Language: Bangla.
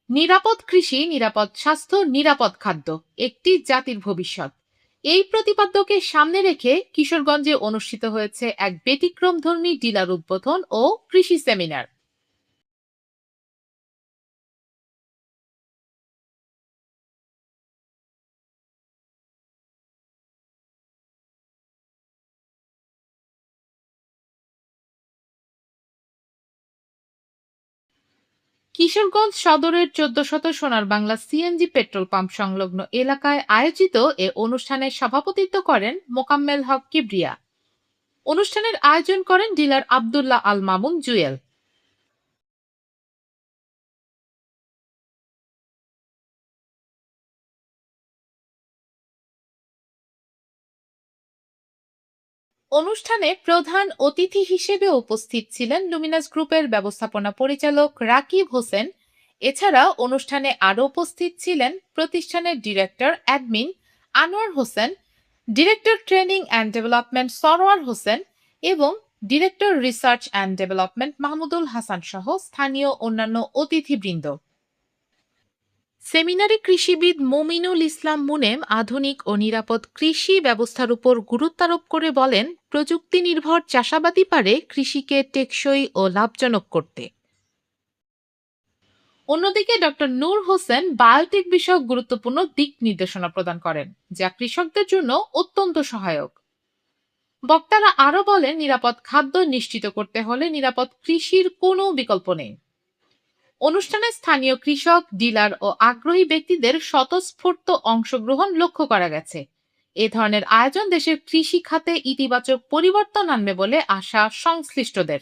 নিরাপদ কৃষি, নিরাপদ স্বাস্থ্য, নিরাপদ খাদ্য একটি জাতির ভবিষ্যৎ। এই প্রতিপাদ্যকে সামনে রেখে কিশোরগঞ্জে অনুষ্ঠিত হয়েছে এক ব্যতিক্রমধর্মী ডিলার উদ্বোধন ও কৃষি সেমিনার। কিশোরগঞ্জ সদরের ১৪০০ সোনার বাংলা সিএনজি পেট্রোল পাম্প সংলগ্ন এলাকায় আয়োজিত এ অনুষ্ঠানে সভাপতিত্ব করেন মোকাম্মেল হক কিবরিয়া। অনুষ্ঠানের আয়োজন করেন ডিলার আব্দুল্লাহ আল মামুন জুয়েল। অনুষ্ঠানে প্রধান অতিথি হিসেবে উপস্থিত ছিলেন লুমিনাস গ্রুপের ব্যবস্থাপনা পরিচালক রাকিব হোসেন। এছাড়া অনুষ্ঠানে আরও উপস্থিত ছিলেন প্রতিষ্ঠানের director admin Anwar Hossain, director training and development Sarwar Hossain এবং director research and development Mahmudul Hasan সহ স্থানীয় অন্যান্য অতিথিবৃন্দ। সেমিনারে কৃষিবিদ মোমিনুল ইসলাম মুনেম আধুনিক ও নিরাপদ কৃষি ব্যবস্থার উপর গুরুত্বারোপ করে বলেন, প্রযুক্তি নির্ভর চাষাবাদই পারে কৃষিকে টেকসই ও লাভজনক করতে। অন্যদিকে ডক্টর নূর হোসেন বায়োটেক বিষয়ক গুরুত্বপূর্ণ দিক নির্দেশনা প্রদান করেন, যা কৃষকদের জন্য অত্যন্ত সহায়ক। বক্তারা আরো বলেন, নিরাপদ খাদ্য নিশ্চিত করতে হলে নিরাপদ কৃষির কোনো বিকল্প নেই। অনুষ্ঠানে স্থানীয় কৃষক, ডিলার ও আগ্রহী ব্যক্তিদের স্বতঃস্ফূর্ত অংশগ্রহণ লক্ষ্য করা গেছে। এ ধরনের আয়োজন দেশের কৃষি খাতে ইতিবাচক পরিবর্তন আনবে বলে আশা সংশ্লিষ্টদের।